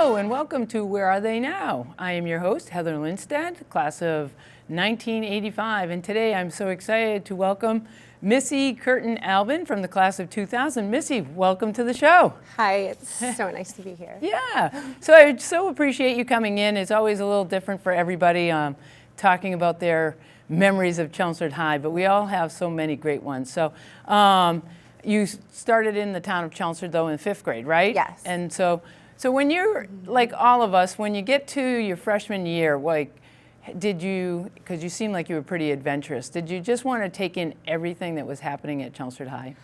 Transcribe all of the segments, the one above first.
Hello and welcome to Where Are They Now? I am your host, Heather Lindstad, class of 1985, and today I'm so excited to welcome Missy, Curtin, Albin from the class of 2000. Missy, welcome to the show. Hi, it's so nice to be here. Yeah, so I so appreciate you coming in. It's always a little different for everybody talking about their memories of Chelmsford High, but we all have so many great ones. So you started in the town of Chelmsford, though, in 5th grade, right? Yes. And so when you're, like all of us, when you get to your freshman year, like, did you, because you seem like you were pretty adventurous, did you just want to take in everything that was happening at Chelmsford High?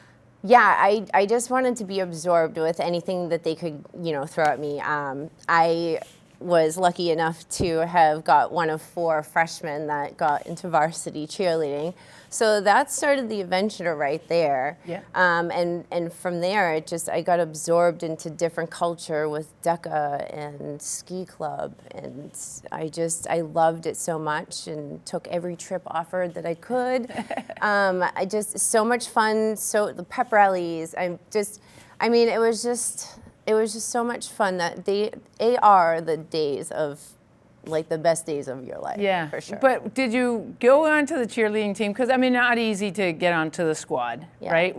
Yeah, I just wanted to be absorbed with anything that they could, throw at me. I was lucky enough to have got one of 4 freshmen that got into varsity cheerleading. So that started the adventure right there. Yeah. And from there, I got absorbed into different culture with DECA and ski club. And I loved it so much and took every trip offered that I could. So much fun. So the pep rallies, it was just so much fun that they are the days of, like, the best days of your life. Yeah, for sure. But did you go onto the cheerleading team? Because, not easy to get onto the squad, right?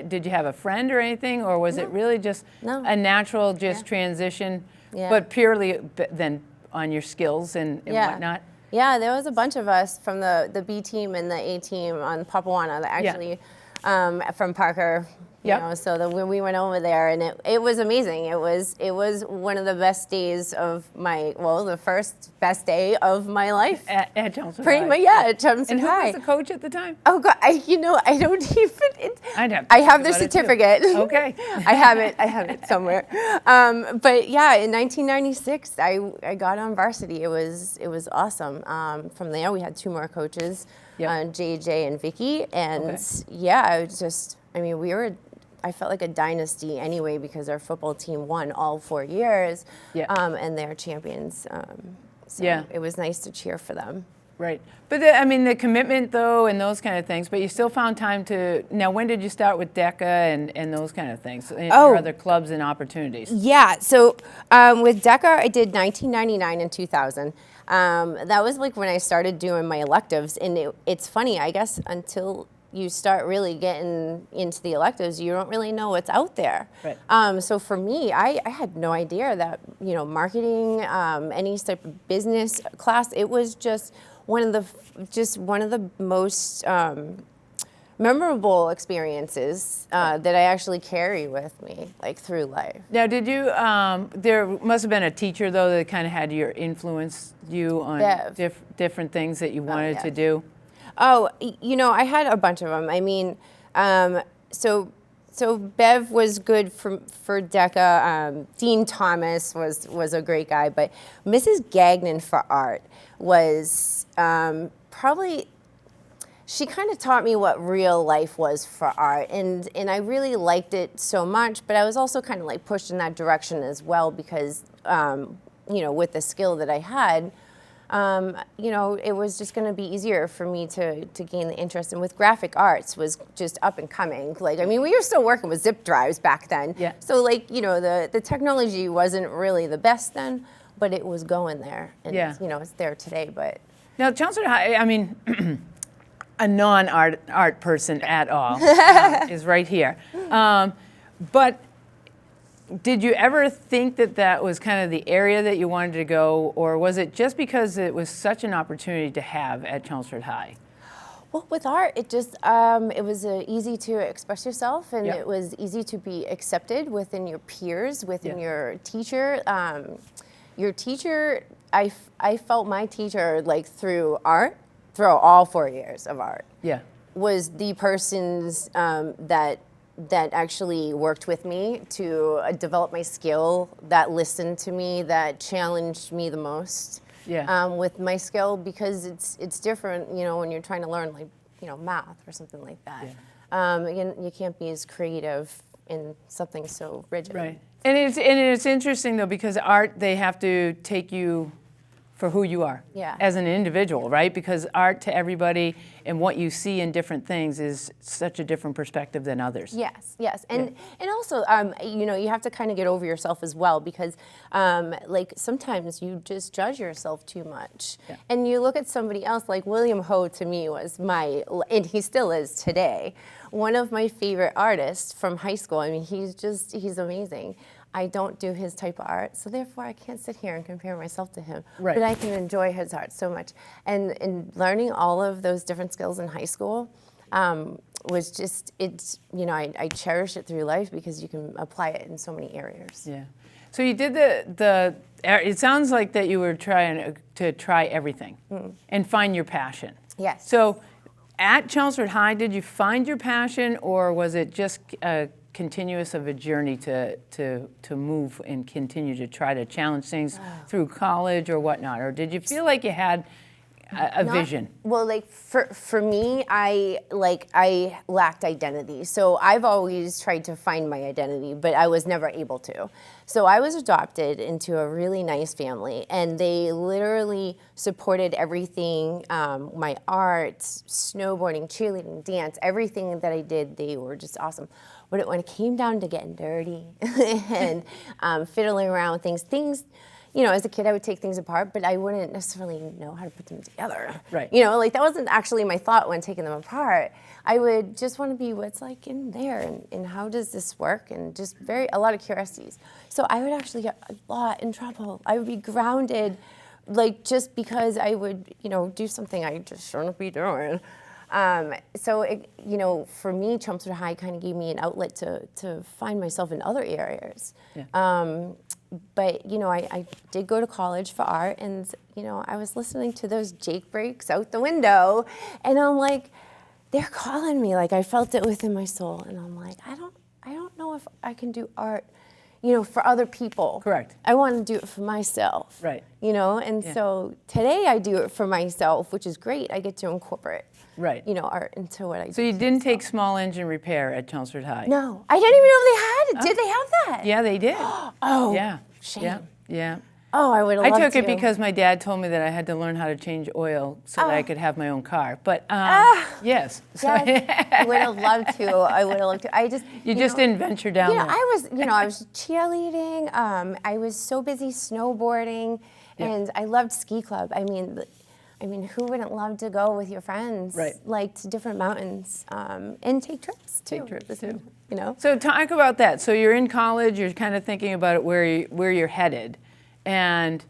Did you have a friend or anything, or was it really just a natural transition, but purely then on your skills and whatnot? Yeah, there was a bunch of us from the B team and the A team on Papawana that actually, from Parker. When we went over there, and it was amazing. It was one of the best days of the first best day of my life. At Chelmsford Pretty High. much, yeah, at Chelmsford High. And who was the coach at the time? Oh God, I don't even. I have the certificate. Okay. I have it somewhere. But yeah, in 1996, I got on varsity. It was awesome. From there, we had 2 more coaches, JJ and Vicky, and I felt like a dynasty anyway because our football team won all 4 years, and they're champions. It was nice to cheer for them. Right. But the commitment, though, and those kind of things, but you still found time to, now when did you start with DECA and those kind of things, your other clubs and opportunities? Yeah, so with DECA, I did 1999 and 2000. That was like when I started doing my electives, and it's funny, I guess, until you start really getting into the electives, you don't really know what's out there. Right. So for me, I had no idea that, marketing, any type of business class, it was just one of the most memorable experiences that I actually carry with me, like, through life. Now, did you, there must have been a teacher, though, that kind of had influenced you on different things that you wanted to do? Oh, I had a bunch of them. So Bev was good for DECA. Dean Thomas was a great guy, but Mrs. Gagnon for art was probably, she kind of taught me what real life was for art, and I really liked it so much, but I was also kind of like pushed in that direction as well because, with the skill that I had, it was just going to be easier for me to gain the interest. And with graphic arts was just up and coming. We were still working with zip drives back then. Yeah. So the technology wasn't really the best then, but it was going there. And it's there today. But now, Chelmsford High, a non-art person at all is right here. But did you ever think that was kind of the area that you wanted to go, or was it just because it was such an opportunity to have at Chelmsford High? Well, with art, it just it was easy to express yourself, and it was easy to be accepted within your peers, within your teacher. Your teacher, I felt my teacher, like, through art, through all 4 years of art, was the person's that actually worked with me to develop my skill, that listened to me, that challenged me the most with my skill, because it's different, when you're trying to learn, like, math or something like that. You can't be as creative in something so rigid. Right. And it's interesting, though, because art, they have to take you for who you are Yeah. as an individual, right? Because art to everybody and what you see in different things is such a different perspective than others. Yes, yes, and also, you know, you have to kind of get over yourself as well, because like sometimes you just judge yourself too much, and you look at somebody else. Like William Ho to me was and he still is today, one of my favorite artists from high school. I mean, he's amazing. I don't do his type of art, so therefore I can't sit here and compare myself to him. Right. But I can enjoy his art so much. And learning all of those different skills in high school was just, you know, I cherish it through life because you can apply it in so many areas. Yeah. So you did it sounds like that you were trying to try everything and find your passion. Yes. So at Chelmsford High, did you find your passion, or was it just continuous of a journey to move and continue to try to challenge things through college or whatnot? Or did you feel like you had a vision? Well, like for me, I lacked identity. So I've always tried to find my identity, but I was never able to. So I was adopted into a really nice family, and they literally supported everything, my art, snowboarding, cheerleading, dance, everything that I did. They were just awesome. But when it came down to getting dirty and fiddling around with things, you know, as a kid, I would take things apart, but I wouldn't necessarily know how to put them together. Right. You know, like that wasn't actually my thought when taking them apart. I would just want to be what's like in there, and how does this work, and just a lot of curiosities. So I would actually get a lot in trouble. I would be grounded, like just because I would, you know, do something I just shouldn't be doing. So, you know, for me, Chelmsford High kind of gave me an outlet to find myself in other areas. Yeah. But, you know, I did go to college for art, and, you know, I was listening to those Jake breaks out the window, and I'm like, they're calling me. Like, I felt it within my soul, and I'm like, I don't know if I can do art, you know, for other people. Correct. I want to do it for myself. Right. You know, and so today I do it for myself, which is great. I get to incorporate, you know, art into what I do. So you didn't take small engine repair at Chelmsford High? No, I didn't even know they had it. Did they have that? Yeah, they did. Oh, yeah. shame. Yeah. Yeah. Oh, I would have loved I took to. it because my dad told me that I had to learn how to change oil so that I could have my own car. But yes. So Yes, I would have loved to. I would have loved to. I just you just didn't venture down you know, there. I was cheerleading. I was so busy snowboarding, and I loved ski club. I mean, who wouldn't love to go with your friends, like to different mountains, and take trips too. You know. So talk about that. So you're in college. You're kind of thinking about it where you're headed, and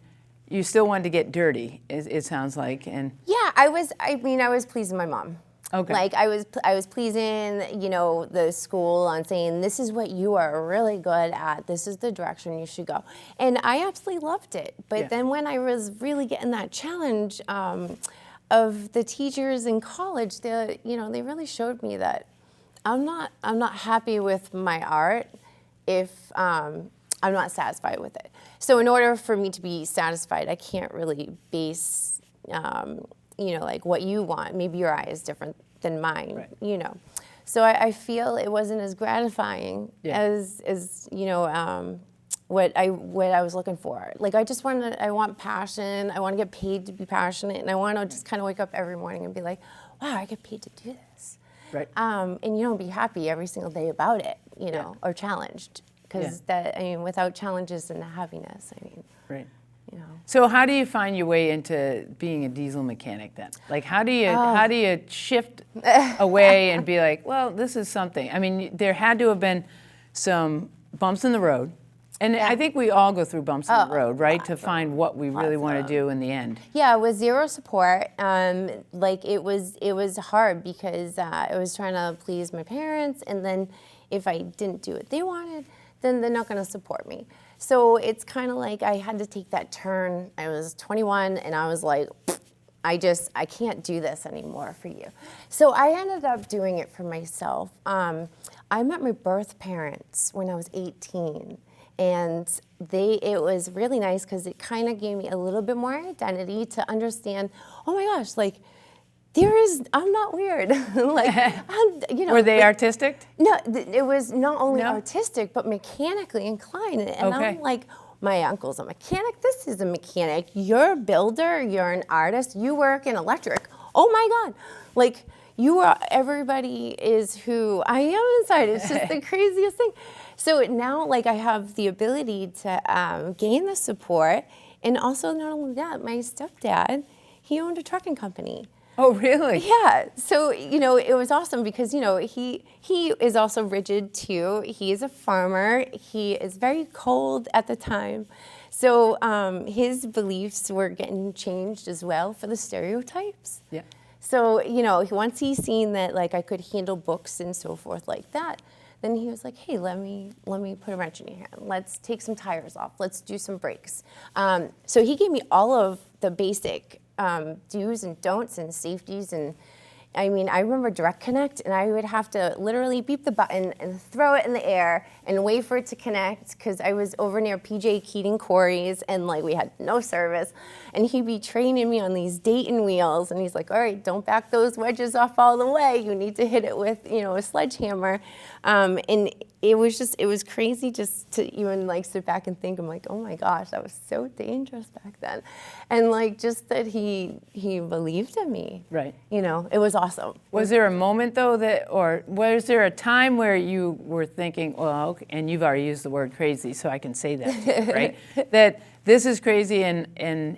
you still wanted to get dirty. It sounds like, and yeah, I was pleasing my mom. Okay. Like I was pleasing, you know, the school on saying, this is what you are really good at. This is the direction you should go. And I absolutely loved it. But then when I was really getting that challenge of the teachers in college, they really showed me that I'm not happy with my art if I'm not satisfied with it. So in order for me to be satisfied, I can't really base you know, like what you want. Maybe your eye is different than mine, you know. So I feel it wasn't as gratifying as you know, what I was looking for. Like I want passion. I want to get paid to be passionate, and I want to just kind of wake up every morning and be like, wow, I get paid to do this. Right. And you know, be happy every single day about it, you know, or challenged, because without challenges and happiness, right. You know. So how do you find your way into being a diesel mechanic then? Like how do you shift away and be like, well, this is something. I mean, there had to have been some bumps in the road. And I think we all go through bumps in the road, right? To find what we really want to do in the end. Yeah, with zero support, like it was hard because I was trying to please my parents, and then if I didn't do what they wanted, then they're not going to support me. So it's kind of like I had to take that turn. I was 21, and I was like, I can't do this anymore for you. So I ended up doing it for myself. I met my birth parents when I was 18, and it was really nice because it kind of gave me a little bit more identity to understand, oh my gosh, like, I'm not weird. Like, you know. Were they artistic? No, it was not only artistic, but mechanically inclined. And I'm like, my uncle's a mechanic, this is a mechanic, you're a builder, you're an artist, you work in electric. Oh my God. Like, everybody is who I am inside. It's just the craziest thing. So now, like, I have the ability to gain the support. And also, not only that, my stepdad, he owned a trucking company. Oh, really? Yeah. So, it was awesome because, he is also rigid too. He is a farmer. He is very cold at the time. So his beliefs were getting changed as well for the stereotypes. Yeah. So, once he seen that, like, I could handle books and so forth like that, then he was like, hey, let me put a wrench in your hand. Let's take some tires off. Let's do some brakes. So he gave me all of the basic do's and don'ts and safeties. And I mean, I remember direct connect, and I would have to literally beep the button and throw it in the air and wait for it to connect, because I was over near PJ Keating Quarries, and like we had no service. And he'd be training me on these Dayton wheels, and he's like, all right, don't back those wedges off all the way. You need to hit it with, a sledgehammer. And it was crazy just to even like sit back and think. I'm like, oh my gosh, that was so dangerous back then. And like just that he believed in me. Right. It was awesome. Was there a moment though or was there a time where you were thinking, well, okay, and you've already used the word crazy, so I can say that too, right? That this is crazy and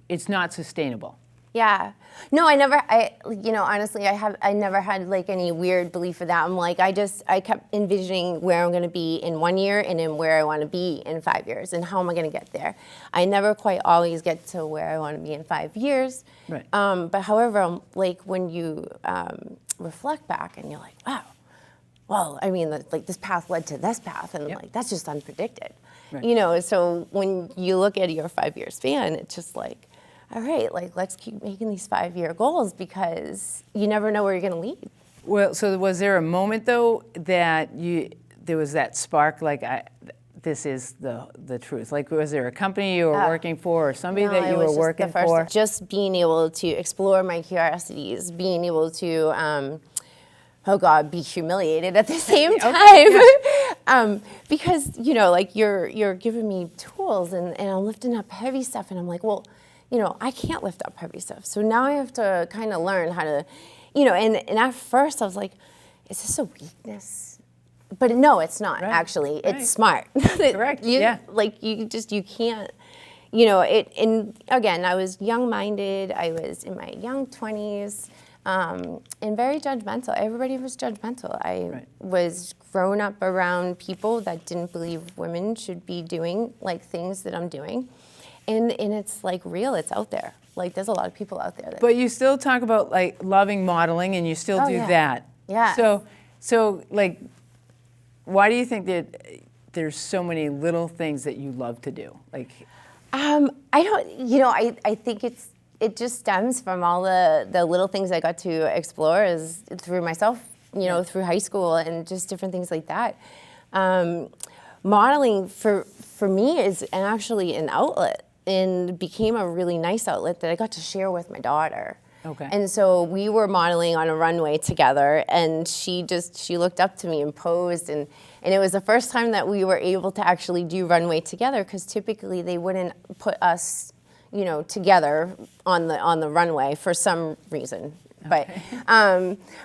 it's not sustainable. Yeah. No, honestly, I never had like any weird belief of that. I'm like, I kept envisioning where I'm going to be in 1 year and then where I want to be in 5 years and how am I going to get there. I never quite always get to where I want to be in 5 years. Right. But however, like when you reflect back and you're like, wow, well, I mean, like this path led to this path, and like that's just unpredicted. Right. So when you look at your 5-year span, it's just like, all right, like let's keep making these 5-year goals, because you never know where you're going to lead. Well, so was there a moment though that there was that spark, like this is the truth? Like, was there a company you were working for, or somebody that you were working for? Just being able to explore my curiosities, being able to, be humiliated at the same time. Because, like you're giving me tools and I'm lifting up heavy stuff, and I'm like, well, I can't lift up heavy stuff. So now I have to kind of learn how to, and at first I was like, is this a weakness? But no, it's not, actually. Right. It's smart. Correct, Like, you can't, and again, I was young-minded. I was in my young 20s, and very judgmental. Everybody was judgmental. I was grown up around people that didn't believe women should be doing, like, things that I'm doing. And it's like real, it's out there. Like there's a lot of people out there. But you still talk about like loving modeling, and you still do that. Yeah. So like, why do you think that there's so many little things that you love to do? Like, I don't. I think it just stems from all the little things I got to explore as through myself. Through high school and just different things like that. Modeling for me is actually an outlet. And became a really nice outlet that I got to share with my daughter. Okay. And so we were modeling on a runway together, and she looked up to me and posed, and it was the first time that we were able to actually do runway together, because typically they wouldn't put us, together on the runway for some reason. Okay.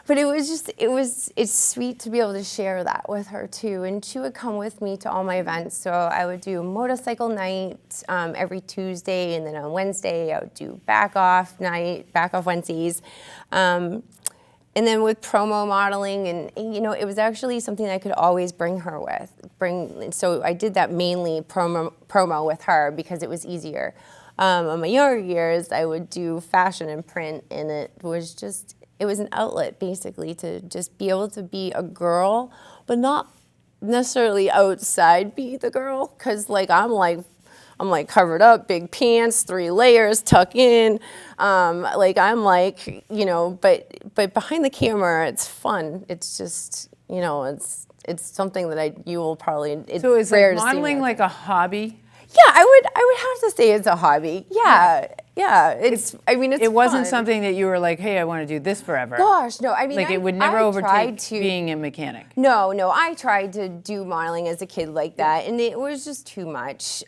But it's sweet to be able to share that with her too. And she would come with me to all my events. So I would do motorcycle night every Tuesday, and then on Wednesday I would do back off Wednesdays. And then with promo modeling, and it was actually something I could always bring her with. So I did that mainly promo with her because it was easier. In my younger years, I would do fashion and print, and it was an outlet basically to just be able to be a girl, but not necessarily outside be the girl, because like I'm like covered up, big pants, 3 layers, tuck in, but behind the camera, it's fun. It's just it's something that you will probably. So is modeling like a hobby? Yeah, I would have to say it's a hobby. Yeah. Yeah, it's. I mean, it's. It wasn't fun. something that you were like, hey, I want to do this forever. Gosh, no. I mean, Like it would never I overtake tried to, being a mechanic. No, I tried to do modeling as a kid like that, and it was just too much.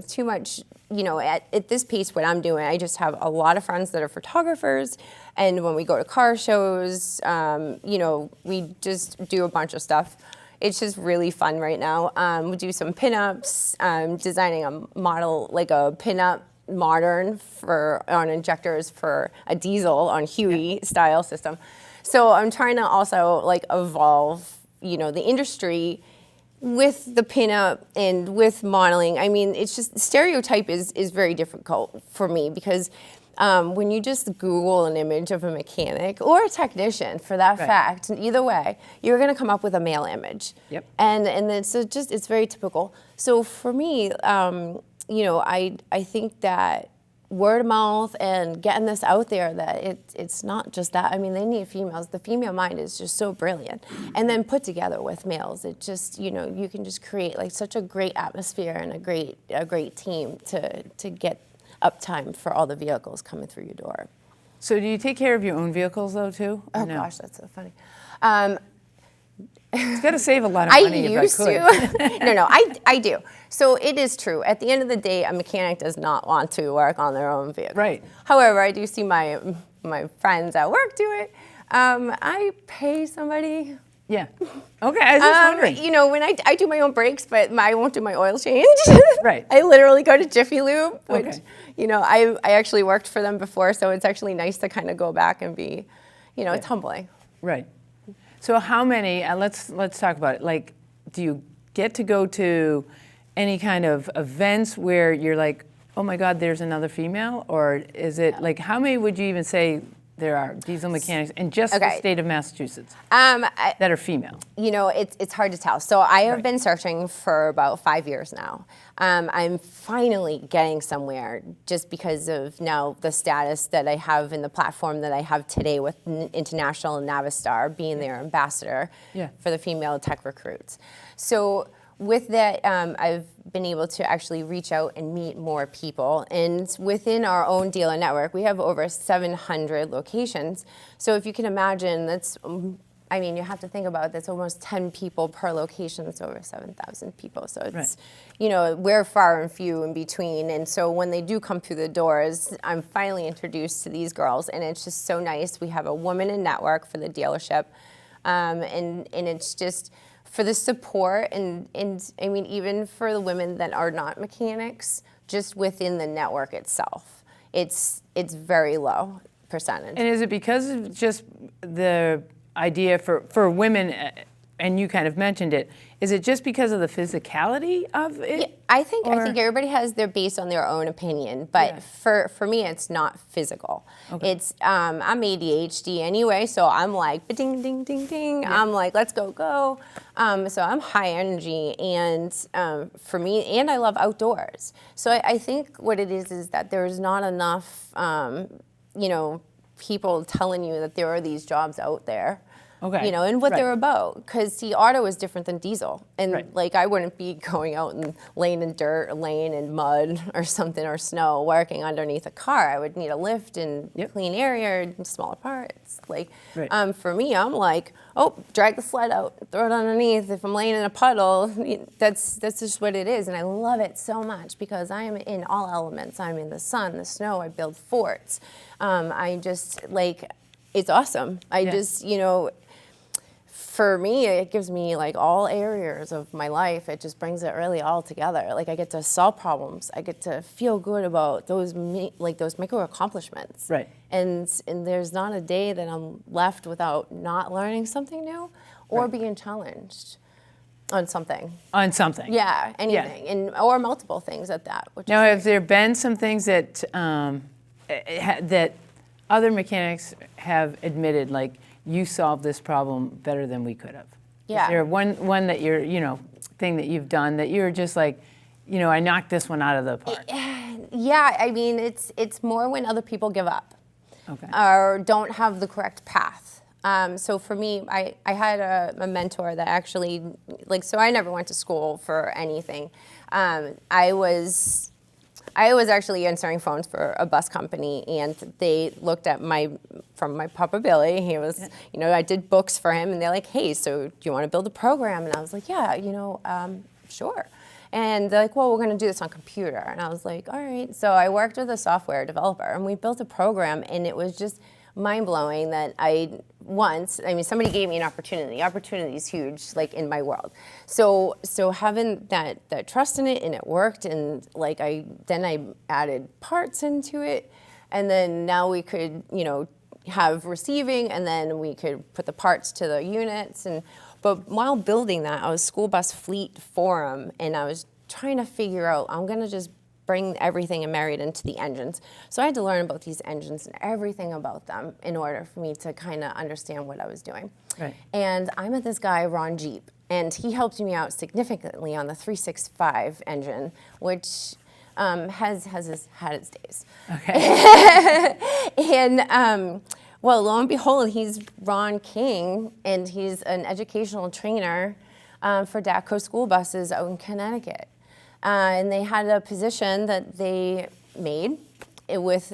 Too much. You know, at this pace, what I'm doing, I just have a lot of friends that are photographers, and when we go to car shows, you know, we just do a bunch of stuff. It's just really fun right now. We do some pinups, designing a model, like a pinup modern on injectors for a diesel on Huey style system. So I'm trying to also like evolve, you know, the industry with the pinup and with modeling. I mean, it's just stereotype is very difficult for me because when you just Google an image of a mechanic or a technician, for that fact, either way, you're going to come up with a male image. Yep. And it's very typical. So for me, you know, I think that word of mouth and getting this out there that it's not just that. I mean, they need females. The female mind is just so brilliant. And then put together with males, it just, you know, you can just create like such a great atmosphere and a great team to get uptime for all the vehicles coming through your door. So do you take care of your own vehicles though too? Oh gosh, that's so funny. It's got to save a lot of money if I could. No, I do. So it is true. At the end of the day, a mechanic does not want to work on their own vehicle. Right. However, I do see my friends at work do it. I pay somebody. Yeah. Okay, I was just wondering. You know, when I do my own brakes, but I won't do my oil change. Right. I literally go to Jiffy Lube, which, Okay. you know, I actually worked for them before, so it's actually nice to kind of go back and be, you know, it's humbling. Right. So how many, let's talk about it. Like, do you get to go to any kind of events where you're like, oh my God, there's another female? Or is it like, how many would you even say there are diesel mechanics in just the state of Massachusetts that are female? You know, it's hard to tell. So I have been searching for about 5 years now. I'm finally getting somewhere just because of now the status that I have in the platform that I have today with International and Navistar being their ambassador for the female tech recruits. So with that, I've been able to actually reach out and meet more people. And within our own dealer network, we have over 700 locations. So if you can imagine, that's, I mean, you have to think about it, that's almost 10 people per location. It's over 7,000 people. So it's, you know, we're far and few in between. And so when they do come through the doors, I'm finally introduced to these girls. And it's just so nice. We have a woman in network for the dealership. And it's just, for the support and I mean, even for the women that are not mechanics, just within the network itself, it's very low percentage. And is it because of just the idea for women, and you kind of mentioned it, is it just because of the physicality of it? Yeah, I think everybody has their base on their own opinion, but for me, it's not physical. Okay. It's I'm ADHD anyway, so I'm like ding ding ding ding. Yeah. I'm like let's go. So I'm high energy, and for me, and I love outdoors. So I think what it is that there's not enough, you know, people telling you that there are these jobs out there. Okay. You know, and what they're about. Because, see, auto is different than diesel. And, like, I wouldn't be going out and laying in dirt or laying in mud or something or snow working underneath a car. I would need a lift and clean area and smaller parts. Like, for me, I'm like, oh, drag the sled out, throw it underneath. If I'm laying in a puddle, that's just what it is. And I love it so much because I am in all elements. I'm in the sun, the snow. I build forts. I just, like, it's awesome. I just, you know, for me, it gives me like all areas of my life. It just brings it really all together. Like I get to solve problems. I get to feel good about those micro accomplishments. Right. And there's not a day that I'm left without not learning something new or being challenged on something. On something. Yeah, anything, and or multiple things at that. Now, have there been some things that that other mechanics have admitted, like, you solved this problem better than we could have? Yeah. Is there one that you're, you know, thing that you've done that you're just like, you know, I knocked this one out of the park? Yeah, I mean, it's more when other people give up. Okay. Or don't have the correct path. So for me, I had a mentor that actually, like, so I never went to school for anything. I was I was actually answering phones for a bus company, and they looked at from my Papa Billy. He was, you know, I did books for him, and they're like, hey, so do you want to build a program? And I was like, yeah, you know, sure. And they're like, well, we're going to do this on computer. And I was like, all right. So I worked with a software developer, and we built a program, and it was just mind-blowing that somebody gave me an opportunity. The opportunity is huge, like, in my world. So having that trust in it, and it worked, and like I added parts into it, and then now we could, you know, have receiving, and then we could put the parts to the units. But while building that, I was school bus fleet forum, and I was trying to figure out, I'm gonna just bring everything and marry it into the engines. So I had to learn about these engines and everything about them in order for me to kind of understand what I was doing. Right. And I met this guy, Ron Jeep, and he helped me out significantly on the 365 engine, which has had its days. Okay. And well, lo and behold, he's Ron King, and he's an educational trainer for DACO school buses out in Connecticut. And they had a position that they made with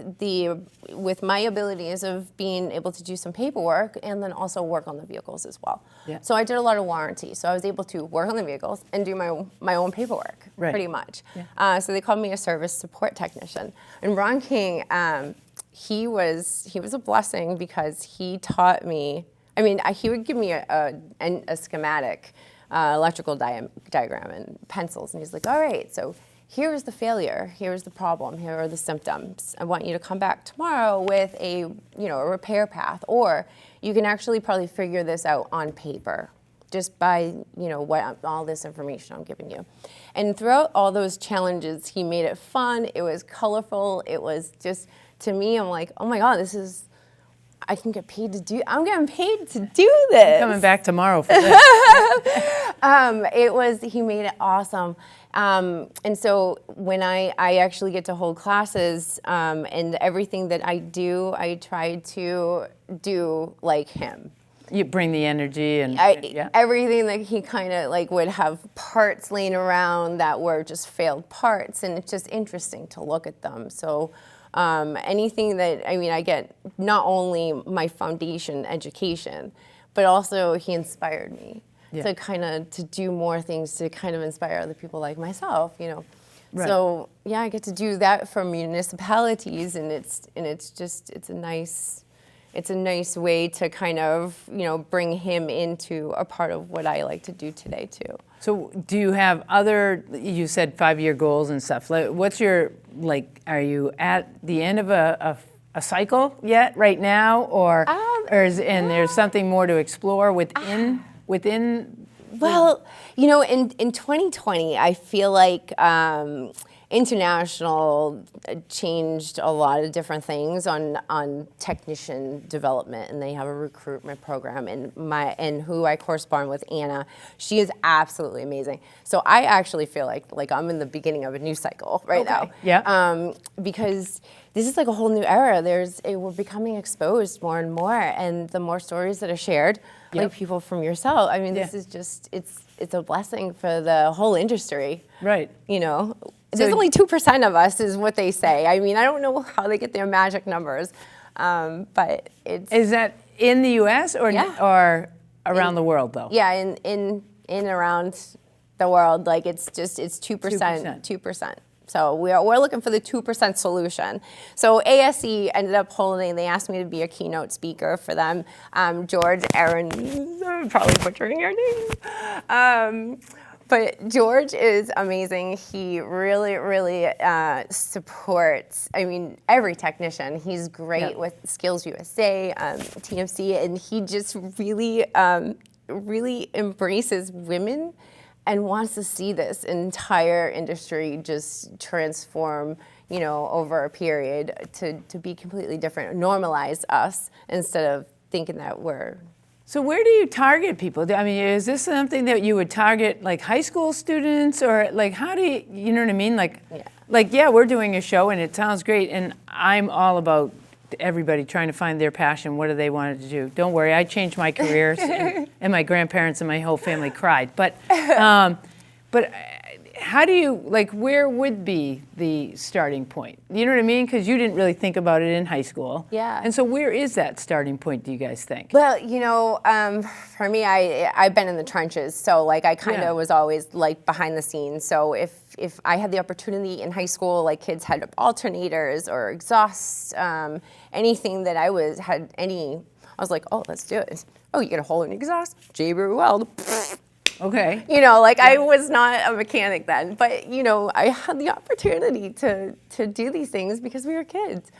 my abilities of being able to do some paperwork and then also work on the vehicles as well. Yeah. So I did a lot of warranty. So I was able to work on the vehicles and do my own paperwork, Right. pretty much. Yeah. So they called me a service support technician. And Ron King, he was a blessing because he taught me. I mean, he would give me a schematic, electrical diagram and pencils, and he's like, all right, so here's the failure, here's the problem, here are the symptoms. I want you to come back tomorrow with a repair path, or you can actually probably figure this out on paper just by, all this information I'm giving you. And throughout all those challenges, he made it fun, it was colorful, it was just, to me, I'm like, oh my God, I can get paid to do, I'm getting paid to do this. Coming back tomorrow for this. He made it awesome. And so when I actually get to hold classes, and everything that I do, I try to do like him. You bring the energy and everything that he kind of like would have parts laying around that were just failed parts, and it's just interesting to look at them. So anything that, I get not only my foundation education, but also he inspired me to do more things to kind of inspire other people like myself, Right. So I get to do that for municipalities, and it's a nice way to kind of, bring him into a part of what I like to do today too. So do you have you said 5-year goals and stuff. What's your, are you at the end of a cycle yet right now, or there's something more to explore within? Well, in 2020, I feel like International changed a lot of different things on technician development, and they have a recruitment program, and who I correspond with, Anna, she is absolutely amazing. So I actually feel like I'm in the beginning of a new cycle right now. Yeah. Because this is like a whole new era. We're becoming exposed more and more, and the more stories that are shared, like people from yourself. This is just it's a blessing for the whole industry. Right. There's only 2% of us, is what they say. I don't know how they get their magic numbers, but it's. Is that in the U.S. or around the world though? Yeah, in around the world, it's 2%. 2%. So we're looking for the 2% solution. So ASE ended up they asked me to be a keynote speaker for them. George Aaron, I'm probably butchering your name. But George is amazing. He really, really supports, every technician. He's great with Skills USA, TMC, and he just really, really embraces women and wants to see this entire industry just transform, over a period to be completely different, normalize us instead of thinking that we're. So where do you target people? Is this something that you would target like high school students, or how do you know what I mean? We're doing a show and it sounds great, and I'm all about everybody trying to find their passion. What do they want to do? Don't worry, I changed my careers, and my grandparents and my whole family cried. But how do you, like, where would be the starting point? You know what I mean? Because you didn't really think about it in high school. Yeah. And so where is that starting point, do you guys think? Well, for me, I've been in the trenches, so like I kind of was always like behind the scenes. So if I had the opportunity in high school, like kids had alternators or exhausts, anything that I was like, oh, let's do it. Oh, you get a hole in the exhaust? J-Brew weld. Okay. I was not a mechanic then, but I had the opportunity to do these things because we were kids.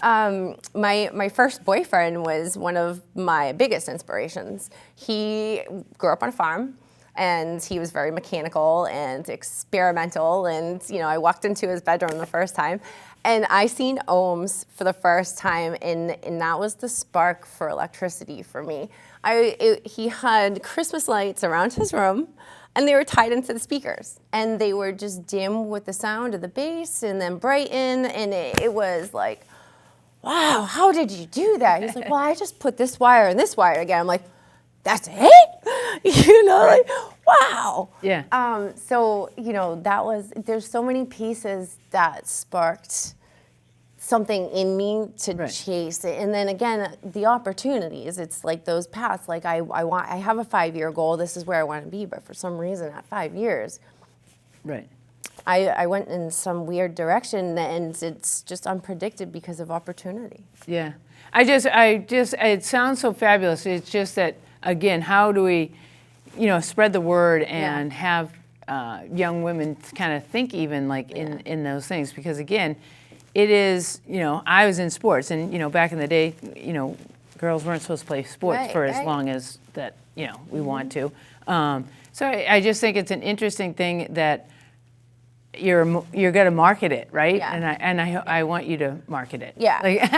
My first boyfriend was one of my biggest inspirations. He grew up on a farm, and he was very mechanical and experimental. And I walked into his bedroom the first time, and I seen ohms for the first time, and that was the spark for electricity for me. He had Christmas lights around his room, and they were tied into the speakers, and they were just dim with the sound of the bass, and then brighten, and it was like, wow, how did you do that? He's like, well, I just put this wire and this wire together. I'm like, that's it? Like, wow. Yeah. So, there's so many pieces that sparked something in me to chase it. And then again, the opportunities, it's like those paths, like I have a 5-year goal, this is where I want to be, but for some reason at 5 years, Right. I went in some weird direction, and it's just unpredicted because of opportunity. Yeah. It sounds so fabulous. It's just that, again, how do we, spread the word and have young women kind of think even like in those things? Because again, it is, I was in sports, and, back in the day, girls weren't supposed to play sports for as long as that, we want to. So I just think it's an interesting thing that you're going to market it, right? Yeah. And I want you to market it. Yeah. Like,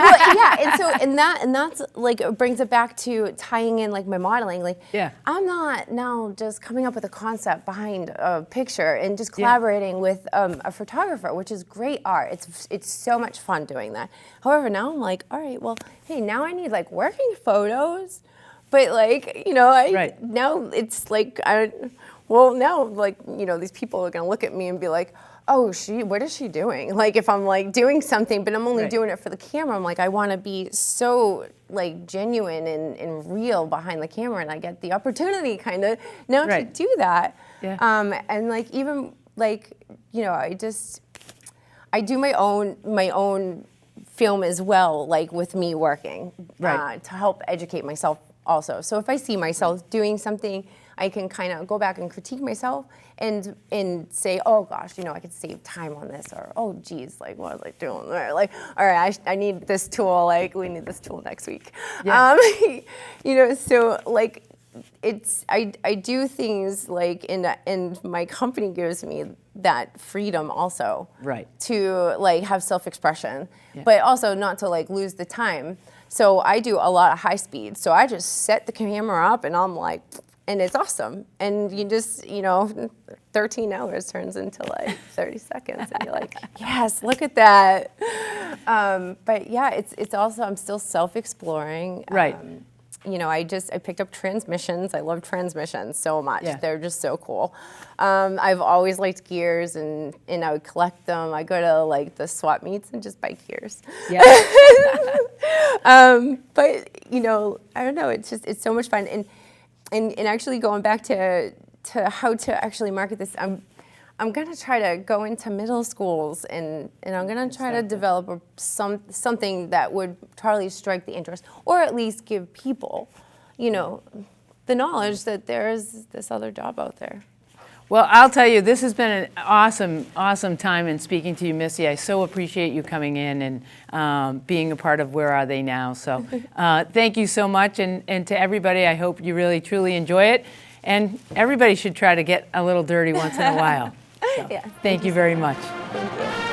And that's like, it brings it back to tying in like my modeling. Like, I'm not now just coming up with a concept behind a picture and just collaborating with a photographer, which is great art. It's so much fun doing that. However, now I'm like, all right, well, hey, now I need like working photos, but like, now it's like, now like, these people are gonna look at me and be like, oh, what is she doing? Like if I'm like doing something, but I'm only doing it for the camera, I'm like, I wanna be so like genuine and real behind the camera, and I get the opportunity kind of now to do that. Yeah. And like even like, I do my own film as well, like with me working, to help educate myself also. So if I see myself doing something, I can kind of go back and critique myself and say, oh gosh, I could save time on this, or oh geez, like what was I doing there? Like, all right, I need this tool. Like we need this tool next week. Yeah. So like I do things like and my company gives me that freedom also. Right. To like have self-expression, but also not to like lose the time. So I do a lot of high speed. So I just set the camera up and I'm like, and it's awesome. And you just, 13 hours turns into like 30 seconds. And you're like, yes, look at that. But yeah, it's also, I'm still self-exploring. Right. I picked up transmissions. I love transmissions so much. Yeah. They're just so cool. I've always liked gears, and I would collect them. I go to like the swap meets and just buy gears. Yeah. But I don't know. It's so much fun. And actually going back to how to actually market this, I'm gonna try to go into middle schools and I'm gonna try to develop something that would totally strike the interest, or at least give people, the knowledge that there is this other job out there. Well, I'll tell you, this has been an awesome time in speaking to you, Missy. I so appreciate you coming in and being a part of Where Are They Now. So thank you so much. And to everybody, I hope you really, truly enjoy it. And everybody should try to get a little dirty once in a while. So, thank you very much. Thank you.